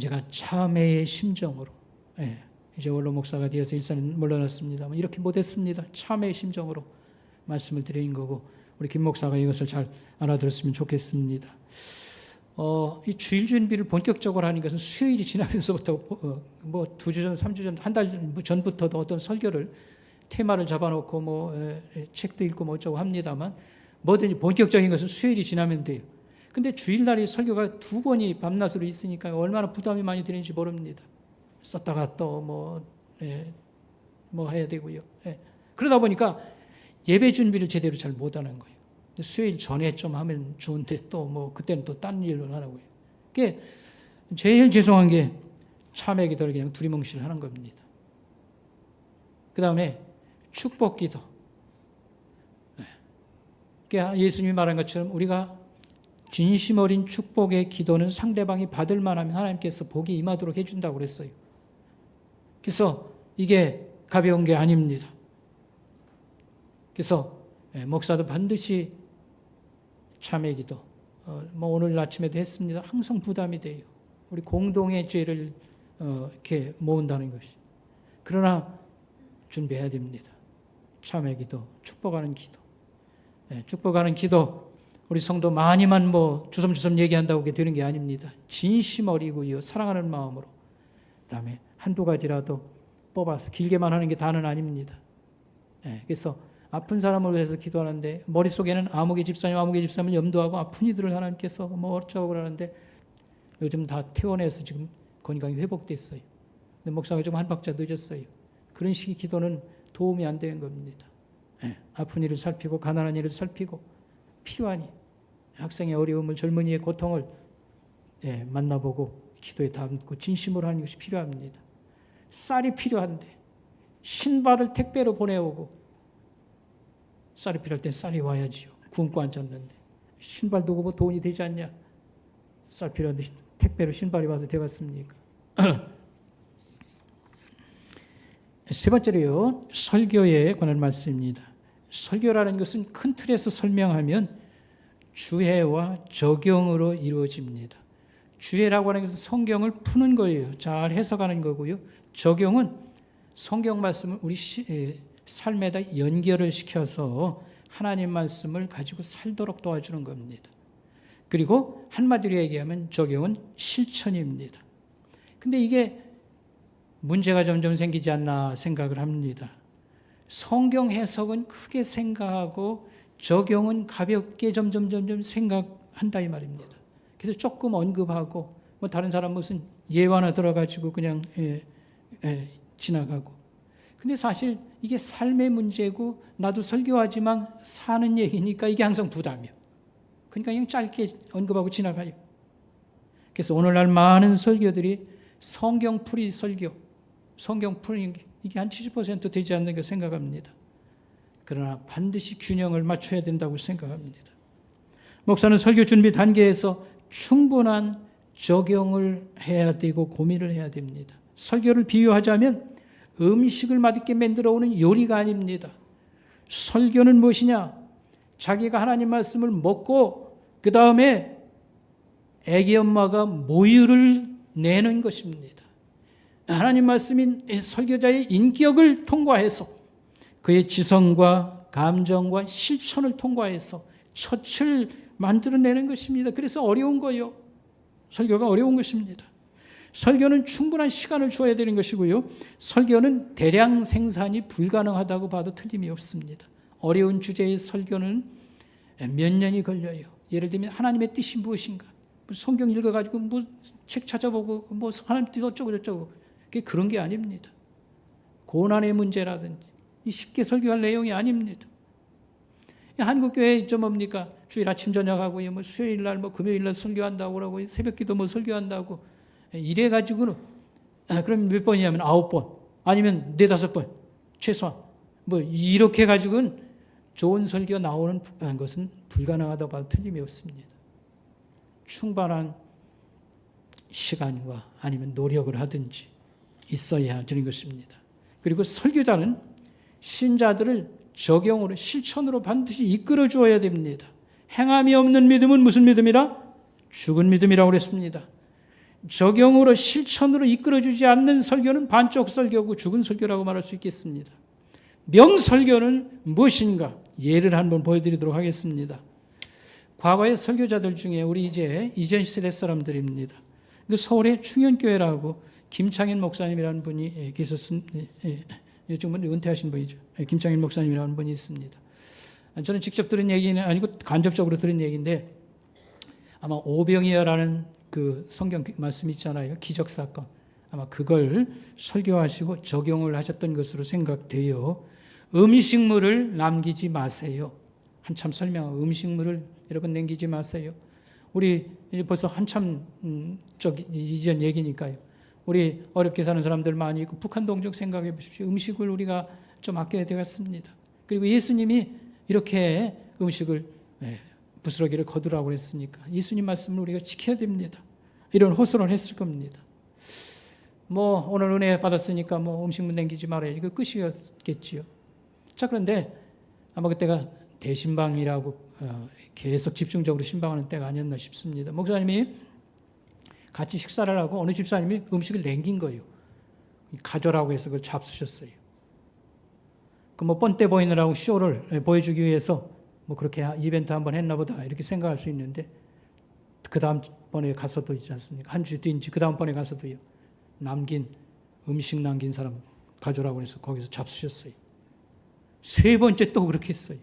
제가 참회의 심정으로 이제 원로 목사가 되어서 일산 물러났습니다만 이렇게 못했습니다. 참회의 심정으로 말씀을 드리는 거고 우리 김 목사가 이것을 잘 알아들었으면 좋겠습니다. 이 주일 준비를 본격적으로 하는 것은 수요일이 지나면서부터 2주 전, 3주 전, 한 달 전부터도 어떤 설교를 테마를 잡아놓고 책도 읽고 어쩌고 합니다만 뭐든지 본격적인 것은 수요일이 지나면 돼요. 근데 주일날이 설교가 2번이 밤낮으로 있으니까 얼마나 부담이 많이 되는지 모릅니다. 썼다가 또 해야 되고요. 그러다 보니까 예배 준비를 제대로 잘 못하는 거예요. 수요일 전에 좀 하면 좋은데 또 그때는 또 딴 일을 하라고요. 그게 제일 죄송한 게 참회 기도를 그냥 두리뭉실 하는 겁니다. 그 다음에 축복 기도. 그러니까 예수님이 말한 것처럼 우리가 진심 어린 축복의 기도는 상대방이 받을 만하면 하나님께서 복이 임하도록 해준다고 그랬어요. 그래서 이게 가벼운 게 아닙니다. 그래서 목사도 반드시 참회 기도, 오늘 아침에도 했습니다. 항상 부담이 돼요. 우리 공동의 죄를 이렇게 모은다는 것이. 그러나 준비해야 됩니다. 참회 기도, 축복하는 기도. 축복하는 기도, 우리 성도 많이만 주섬주섬 얘기한다고 되는 게 아닙니다. 진심 어리고요, 사랑하는 마음으로. 그다음에 한두 가지라도 뽑아서 길게만 하는 게 다는 아닙니다. 그래서 아픈 사람을 위해서 기도하는데 머릿속에는 아무개 집사님을 염두하고 아픈 이들을 하나님께서 어쩌고 그러는데 요즘 다 퇴원해서 지금 건강이 회복됐어요. 근데 목사가 좀 한 박자 늦었어요. 그런 식의 기도는 도움이 안 되는 겁니다. 아픈 이를 살피고 가난한 이를 살피고 필요하니 학생의 어려움을, 젊은이의 고통을 만나보고 기도에 담고 진심으로 하는 것이 필요합니다. 쌀이 필요한데 신발을 택배로 보내오고, 쌀이 필요할 땐 쌀이 와야지요. 굶고 앉았는데 신발도 돈이 되지 않냐. 쌀 필요한데 택배로 신발이 와서 되겠습니까? 세 번째로요, 설교에 관한 말씀입니다. 설교라는 것은 큰 틀에서 설명하면 주해와 적용으로 이루어집니다. 주해라고 하는 것은 성경을 푸는 거예요. 잘 해석하는 거고요. 적용은 성경 말씀을 우리 삶에다 연결을 시켜서 하나님 말씀을 가지고 살도록 도와주는 겁니다. 그리고 한마디로 얘기하면 적용은 실천입니다. 근데 이게 문제가 점점 생기지 않나 생각을 합니다. 성경 해석은 크게 생각하고 적용은 가볍게 점점 생각한다 이 말입니다. 그래서 조금 언급하고 다른 사람 무슨 예화 하나 들어가지고 그냥 지나가고. 근데 사실 이게 삶의 문제고 나도 설교하지만 사는 얘기니까 이게 항상 부담이에요. 그러니까 그냥 짧게 언급하고 지나가요. 그래서 오늘날 많은 설교들이 성경풀이 설교, 성경풀이 이게 한 70% 되지 않는가 생각합니다. 그러나 반드시 균형을 맞춰야 된다고 생각합니다. 목사는 설교 준비 단계에서 충분한 적용을 해야 되고 고민을 해야 됩니다. 설교를 비유하자면 음식을 맛있게 만들어 오는 요리가 아닙니다. 설교는 무엇이냐? 자기가 하나님 말씀을 먹고 그 다음에 애기 엄마가 모유를 내는 것입니다. 하나님 말씀인 설교자의 인격을 통과해서 그의 지성과 감정과 실천을 통과해서 첫 만들어내는 것입니다. 그래서 어려운 거예요. 설교가 어려운 것입니다. 설교는 충분한 시간을 줘야 되는 것이고요. 설교는 대량 생산이 불가능하다고 봐도 틀림이 없습니다. 어려운 주제의 설교는 몇 년이 걸려요. 예를 들면 하나님의 뜻이 무엇인가? 성경 읽어가지고 책 찾아보고 하나님 뜻 어쩌고 저쩌고. 그게 그런 게 아닙니다. 고난의 문제라든지 쉽게 설교할 내용이 아닙니다. 한국교회 뭡니까? 주일 아침 저녁하고 수요일날 금요일날 설교한다고 그러고 새벽기도 설교한다고 이래가지고는 그럼 몇 번이냐면 9번 아니면 4-5번 최소한 이렇게 가지고는 좋은 설교 나오는 것은 불가능하다고 봐도 틀림이 없습니다. 충분한 시간과 아니면 노력을 하든지 있어야 되는 것입니다. 그리고 설교자는 신자들을 적용으로 실천으로 반드시 이끌어 주어야 됩니다. 행함이 없는 믿음은 무슨 믿음이라? 죽은 믿음이라고 그랬습니다. 적용으로 실천으로 이끌어 주지 않는 설교는 반쪽 설교고 죽은 설교라고 말할 수 있겠습니다. 명설교는 무엇인가? 예를 한번 보여드리도록 하겠습니다. 과거의 설교자들 중에 우리 이전 시대 사람들입니다. 서울의 충현교회라고 김창인 목사님이라는 분이 계셨습니다. 요즘은 은퇴하신 분이죠. 김창인 목사님이라는 분이 있습니다. 저는 직접 들은 얘기는 아니고 간접적으로 들은 얘기인데 아마 오병이어라는 그 성경 말씀 있잖아요. 기적 사건. 아마 그걸 설교하시고 적용을 하셨던 것으로 생각돼요. 음식물을 남기지 마세요. 한참 설명하고 음식물을 여러분 남기지 마세요. 우리 이제 벌써 한참 이전 얘기니까요. 우리 어렵게 사는 사람들 많이 있고 북한 동족 생각해 보십시오. 음식을 우리가 좀 아껴야 되겠습니다. 그리고 예수님이 이렇게 음식을 부스러기를 거두라고 그랬으니까 예수님 말씀을 우리가 지켜야 됩니다. 이런 호소를 했을 겁니다. 오늘 은혜 받았으니까 음식물 남기지 말아요. 이거 끝이었겠지요. 자, 그런데 아마 그때가 대신방이라고 계속 집중적으로 신방하는 때가 아니었나 싶습니다. 목사님이 같이 식사를 하고 어느 집사님이 음식을 남긴 거예요. 가져라고 해서 그걸 잡수셨어요. 뻔때 보이느라고 쇼를 보여주기 위해서 그렇게 이벤트 한번 했나 보다 이렇게 생각할 수 있는데, 그 다음번에 가서도 있지 않습니까? 한 주 뒤인지 그 다음번에 가서도요. 음식 남긴 사람 가져라고 해서 거기서 잡수셨어요. 세 번째 또 그렇게 했어요.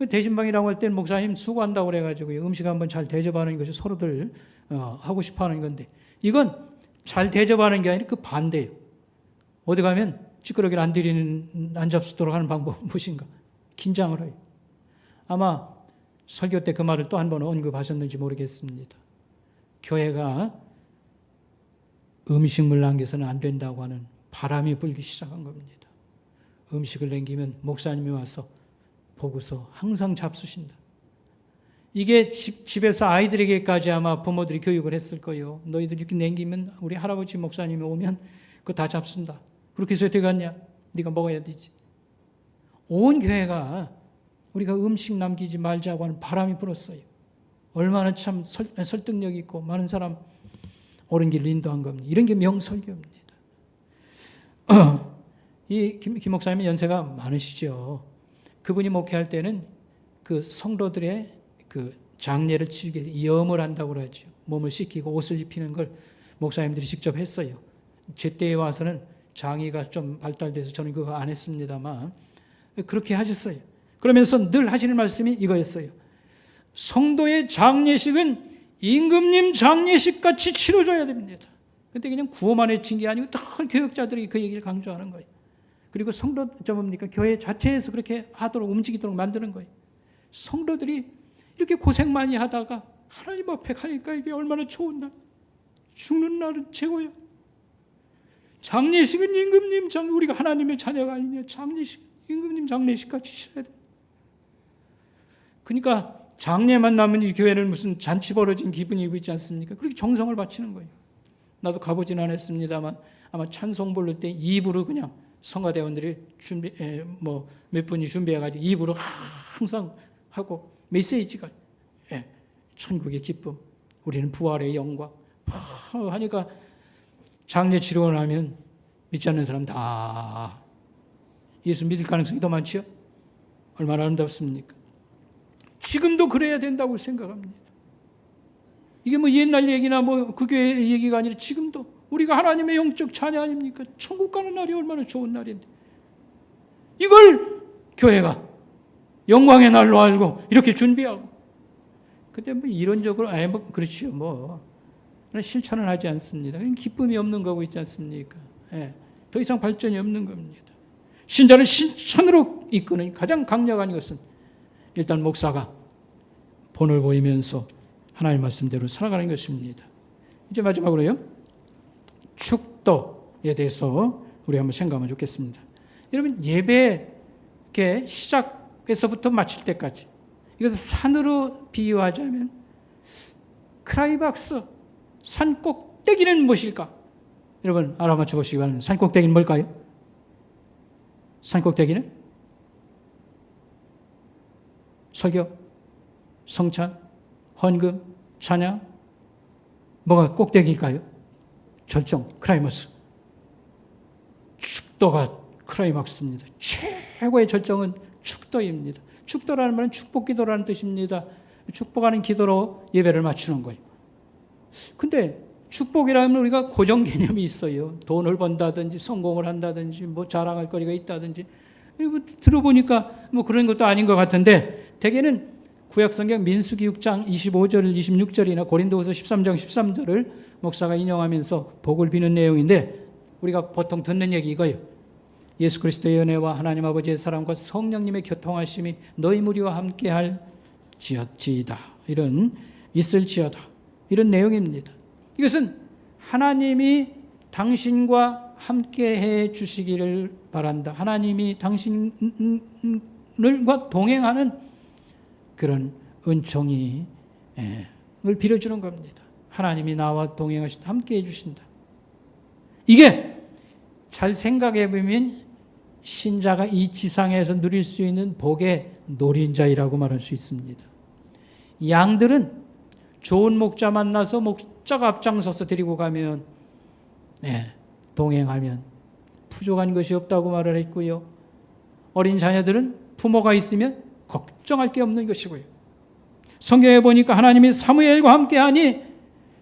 대신방이라고 할 때는 목사님 수고한다고 그래가지고 음식 한번 잘 대접하는 것이 서로들 하고 싶어 하는 건데, 이건 잘 대접하는 게 아니라 그 반대예요. 어디 가면 찌끄러기를 안 잡수도록 하는 방법은 무엇인가? 긴장을 해요. 아마 설교 때 그 말을 또 한 번 언급하셨는지 모르겠습니다. 교회가 음식물 남겨서는 안 된다고 하는 바람이 불기 시작한 겁니다. 음식을 남기면 목사님이 와서 보고서 항상 잡수신다. 이게 집에서 아이들에게까지 아마 부모들이 교육을 했을 거예요. 너희들 이렇게 남기면 우리 할아버지 목사님이 오면 그거 다 잡순다. 그렇게 해서 어떻게 갔냐? 네가 먹어야 되지. 온 교회가 우리가 음식 남기지 말자고 하는 바람이 불었어요. 얼마나 참 설득력 있고 많은 사람 옳은 길을 인도한 겁니다. 이런 게 명설교입니다. 이 김 목사님은 연세가 많으시죠. 그분이 목회할 때는 그 성도들의 그 장례를 치르기 위해서 염을 한다고 그러죠. 몸을 씻기고 옷을 입히는 걸 목사님들이 직접 했어요. 제 때에 와서는 장의가 좀 발달돼서 저는 그거 안 했습니다만 그렇게 하셨어요. 그러면서 늘 하시는 말씀이 이거였어요. 성도의 장례식은 임금님 장례식 같이 치러줘야 됩니다. 근데 그냥 구호만 외친 게 아니고 다 교역자들이 그 얘기를 강조하는 거예요. 그리고 교회 자체에서 그렇게 하도록 움직이도록 만드는 거예요. 성도들이 이렇게 고생 많이 하다가 하나님 앞에 가니까 이게 얼마나 좋은 날, 죽는 날은 최고야. 장례식은 임금님 우리가 하나님의 자녀가 아니냐. 장례식 임금님 장례식 같이 치러야 돼. 그러니까 장례만 나면 이 교회는 무슨 잔치 벌어진 기분이고 있지 않습니까? 그렇게 정성을 바치는 거예요. 나도 가보진 않았습니다만 아마 찬송 부를 때 입으로 그냥 성가대원들이 몇 분이 준비해가지고 입으로 항상 하고 메시지가 천국의 기쁨, 우리는 부활의 영광 하니까 장례 치르고 나면 믿지 않는 사람 다 예수 믿을 가능성이 더 많지요? 얼마나 아름답습니까? 지금도 그래야 된다고 생각합니다. 이게 옛날 얘기나 그 교회 얘기가 아니라 지금도 우리가 하나님의 영적 자녀 아닙니까? 천국 가는 날이 얼마나 좋은 날인데 이걸 교회가 영광의 날로 알고 이렇게 준비하고 근데 이론적으로 그렇지요. 실천을 하지 않습니다. 기쁨이 없는 거고 있지 않습니까? 더 이상 발전이 없는 겁니다. 신자를 실천으로 이끄는 가장 강력한 것은 일단 목사가 본을 보이면서 하나님 말씀대로 살아가는 것입니다. 이제 마지막으로요. 축도에 대해서 우리 한번 생각하면 좋겠습니다. 여러분 예배 시작에서부터 마칠 때까지 이것을 산으로 비유하자면 크라이박스 산 꼭대기는 무엇일까? 여러분 알아맞혀 보시기 바랍니다. 산 꼭대기는 뭘까요? 산 꼭대기는 설교, 성찬, 헌금, 찬양 뭐가 꼭대기일까요? 절정, 크라이막스. 축도가 크라이막스입니다. 최고의 절정은 축도입니다. 축도라는 말은 축복기도라는 뜻입니다. 축복하는 기도로 예배를 맞추는 거예요. 근데 축복이라면 우리가 고정 개념이 있어요. 돈을 번다든지 성공을 한다든지 자랑할 거리가 있다든지 들어보니까 그런 것도 아닌 것 같은데 대개는 구약성경 민수기 6장 25절 26절이나 고린도후서 13장 13절을 목사가 인용하면서 복을 비는 내용인데 우리가 보통 듣는 얘기 이거예요. 예수 그리스도의 은혜와 하나님 아버지의 사랑과 성령님의 교통하심이 너희 무리와 함께 할지어다. 있을지어다. 이런 내용입니다. 이것은 하나님이 당신과 함께 해 주시기를 바란다. 하나님이 당신과 동행하는 그런 은총이 을 빌어주는 겁니다. 하나님이 나와 동행하신다. 함께 해주신다. 이게 잘 생각해 보면 신자가 이 지상에서 누릴 수 있는 복의 노린자이라고 말할 수 있습니다. 양들은 좋은 목자 만나서 목자가 앞장서서 데리고 가면 동행하면 부족한 것이 없다고 말을 했고요. 어린 자녀들은 부모가 있으면 걱정할 게 없는 것이고요. 성경에 보니까 하나님이 사무엘과 함께하니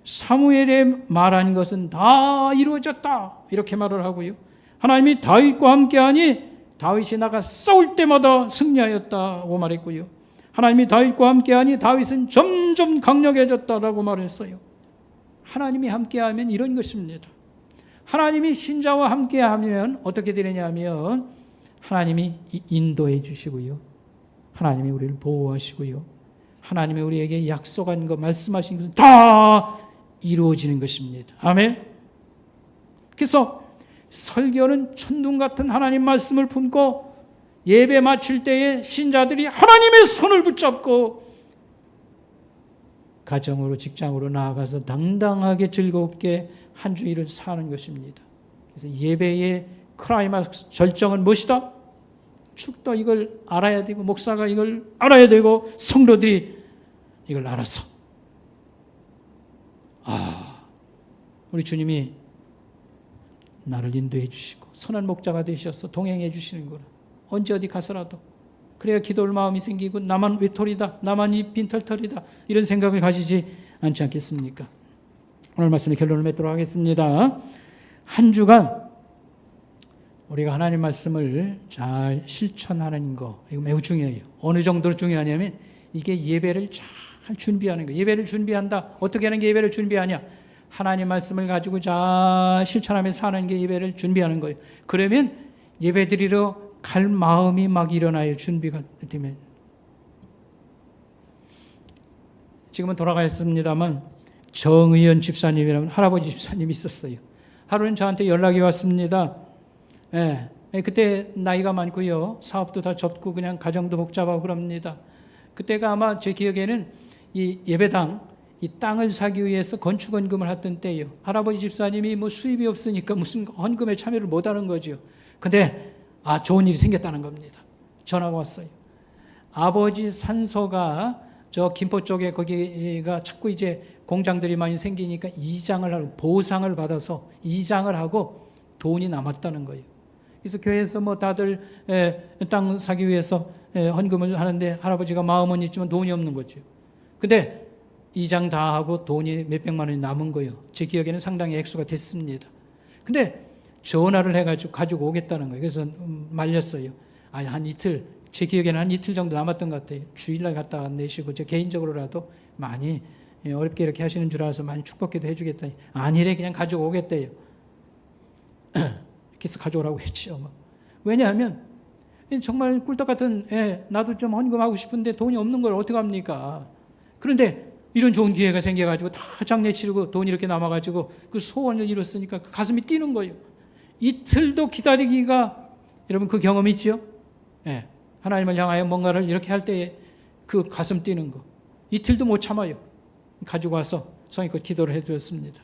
사무엘의 말한 것은 다 이루어졌다 이렇게 말을 하고요. 하나님이 다윗과 함께하니 다윗이 나가 싸울 때마다 승리하였다고 말했고요. 하나님이 다윗과 함께하니 다윗은 점점 강력해졌다라고 말했어요. 하나님이 함께하면 이런 것입니다. 하나님이 신자와 함께하면 어떻게 되느냐면 하나님이 인도해 주시고요. 하나님이 우리를 보호하시고요. 하나님이 우리에게 약속한 것, 말씀하신 것은 다 이루어지는 것입니다. 아멘. 그래서 설교는 천둥 같은 하나님 말씀을 품고 예배 마칠 때에 신자들이 하나님의 손을 붙잡고 가정으로 직장으로 나아가서 당당하게 즐겁게 한 주일을 사는 것입니다. 그래서 예배의 클라이막스 절정은 무엇이다? 축도 이걸 알아야 되고 목사가 이걸 알아야 되고 성도들이 이걸 알아서 우리 주님이 나를 인도해 주시고 선한 목자가 되셔서 동행해 주시는구나. 언제 어디 가서라도 그래야 기도할 마음이 생기고 나만 외톨이다, 나만 이 빈털털이다 이런 생각을 가지지 않지 않겠습니까? 오늘 말씀의 결론을 맺도록 하겠습니다. 한 주간 우리가 하나님 말씀을 잘 실천하는 거 이거 매우 중요해요. 어느 정도로 중요하냐면 이게 예배를 잘 준비하는 거예요. 예배를 준비한다. 어떻게 하는 게 예배를 준비하냐? 하나님 말씀을 가지고 잘 실천하며 사는 게 예배를 준비하는 거예요. 그러면 예배 드리러 갈 마음이 막 일어나요. 준비가 되면. 지금은 돌아가셨습니다만 정의연 집사님이라는 할아버지 집사님이 있었어요. 하루는 저한테 연락이 왔습니다. 그때 나이가 많고요. 사업도 다 접고 그냥 가정도 복잡하고 그럽니다. 그때가 아마 제 기억에는 이 예배당 이 땅을 사기 위해서 건축 헌금을 했던 때예요. 할아버지 집사님이 뭐 수입이 없으니까 무슨 헌금에 참여를 못하는 거죠. 근데 좋은 일이 생겼다는 겁니다. 전화가 왔어요. 아버지 산소가 저 김포 쪽에 거기가 자꾸 이제 공장들이 많이 생기니까 이장을 하고 보상을 받아서 이장을 하고 돈이 남았다는 거예요. 그래서 교회에서 뭐 다들 땅 사기 위해서 헌금을 하는데 할아버지가 마음은 있지만 돈이 없는 거죠. 근데 이장 다 하고 돈이 몇백만 원이 남은 거예요. 제 기억에는 상당히 액수가 됐습니다. 근데 전화를 해가지고 가지고 오겠다는 거예요. 그래서 말렸어요. 한 이틀, 제 기억에는 한 이틀 정도 남았던 것 같아요. 주일날 갔다 내시고 저 개인적으로라도 많이 어렵게 이렇게 하시는 줄 알아서 많이 축복기도 해주겠다니 아니래 그냥 가지고 오겠대요. 그래서 가져오라고 했죠. 왜냐하면 정말 꿀떡 같은 나도 좀 헌금하고 싶은데 돈이 없는 걸 어떻게 합니까? 그런데 이런 좋은 기회가 생겨가지고 다 장례 치르고 돈이 이렇게 남아가지고 그 소원을 이뤘으니까 그 가슴이 뛰는 거예요. 이틀도 기다리기가 여러분 그 경험 있죠? 하나님을 향하여 뭔가를 이렇게 할 때에 그 가슴 뛰는 거 이틀도 못 참아요. 가지고 와서 성의껏 기도를 해드렸습니다.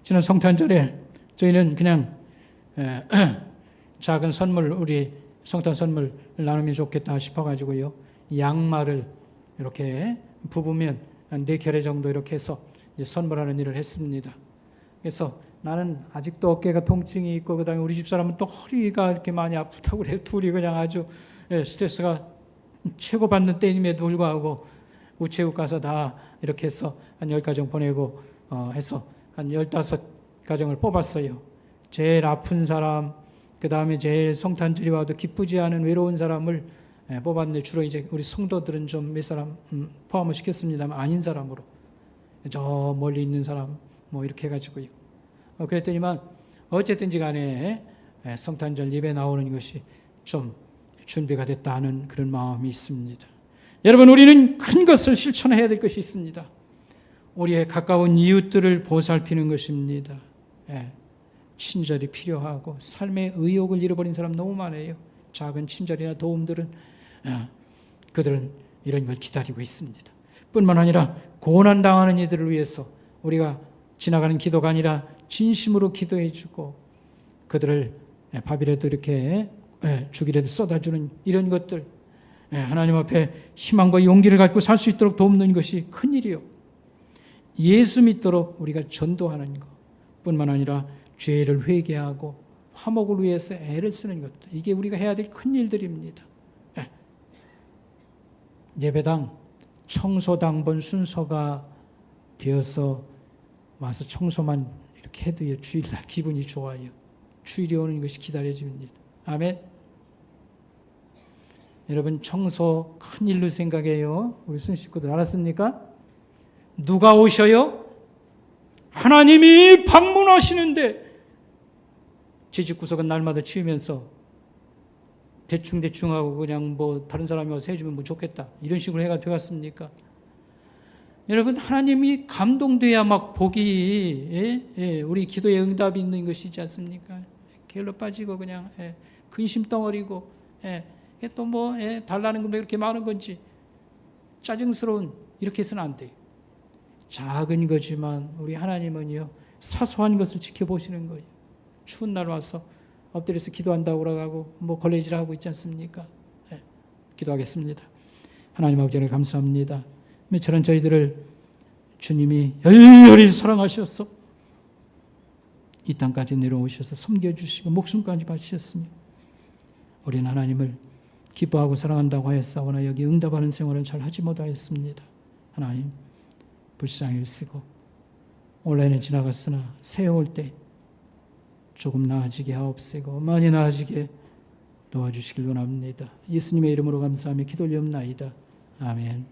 지난 성탄절에 저희는 그냥 작은 선물 우리 성탄 선물 나누면 좋겠다 싶어가지고요. 양말을 이렇게 부부면 한 4켤레 정도 이렇게 해서 선물하는 일을 했습니다. 그래서 나는 아직도 어깨가 통증이 있고 그다음에 우리 집사람은 또 허리가 이렇게 많이 아프다고 그래요. 둘이 그냥 아주 스트레스가 최고 받는 때임에도 불구하고 우체국 가서 다 이렇게 해서 한 10가정 보내고 해서 한 15가정을 뽑았어요. 제일 아픈 사람, 그다음에 제일 성탄절이 와도 기쁘지 않은 외로운 사람을 뽑았는데 주로 이제 우리 성도들은 좀 몇 사람 포함을 시켰습니다만 아닌 사람으로 저 멀리 있는 사람 뭐 이렇게 해가지고요. 그랬더니만 어쨌든지 간에 성탄절 예배 나오는 것이 좀 준비가 됐다는 그런 마음이 있습니다. 여러분 우리는 큰 것을 실천해야 될 것이 있습니다. 우리의 가까운 이웃들을 보살피는 것입니다. 친절이 필요하고 삶의 의욕을 잃어버린 사람 너무 많아요. 작은 친절이나 도움들은 그들은 이런 걸 기다리고 있습니다. 뿐만 아니라 고난당하는 이들을 위해서 우리가 지나가는 기도가 아니라 진심으로 기도해 주고 그들을 밥이라도 이렇게 죽이라도 쏟아주는 이런 것들, 하나님 앞에 희망과 용기를 갖고 살 수 있도록 돕는 것이 큰일이요. 예수 믿도록 우리가 전도하는 것 뿐만 아니라 죄를 회개하고 화목을 위해서 애를 쓰는 것, 이게 우리가 해야 될 큰일들입니다. 예배당 청소당번 순서가 되어서 와서 청소만 이렇게 해도 주일날 기분이 좋아요. 주일이 오는 것이 기다려집니다. 아멘. 여러분, 청소 큰 일로 생각해요. 우리 순 식구들 알았습니까? 누가 오셔요? 하나님이 방문하시는데 제 집구석은 날마다 치우면서 대충 하고 그냥 뭐 다른 사람이 와서 해주면 뭐 좋겠다 이런 식으로 해가 되었습니까? 여러분, 하나님이 감동돼야 막 복이 우리 기도에 응답이 있는 것이지 않습니까? 게을러 빠지고 그냥 근심 덩어리고 또 뭐 달라는 건 왜 이렇게 많은 건지 짜증스러운 이렇게 해서는 안 돼요. 작은 거지만 우리 하나님은요 사소한 것을 지켜보시는 거예요. 추운 날 와서 엎드려서 기도한다고 그러고 뭐 걸레질하고 있지 않습니까? 기도하겠습니다. 하나님 아버지 하나님 감사합니다. 저런 저희들을 주님이 열렬히 사랑하셔서 이 땅까지 내려오셔서 섬겨주시고 목숨까지 바치셨으며 우리는 하나님을 기뻐하고 사랑한다고 하였사오나 여기 응답하는 생활을 잘 하지 못하였습니다. 하나님 불쌍히 여기시고 올해는 지나갔으나 새해 올 때 조금 나아지게 하옵시고 많이 나아지게 도와주시길 원합니다. 예수님의 이름으로 감사하며 기도 올리옵나이다. 아멘.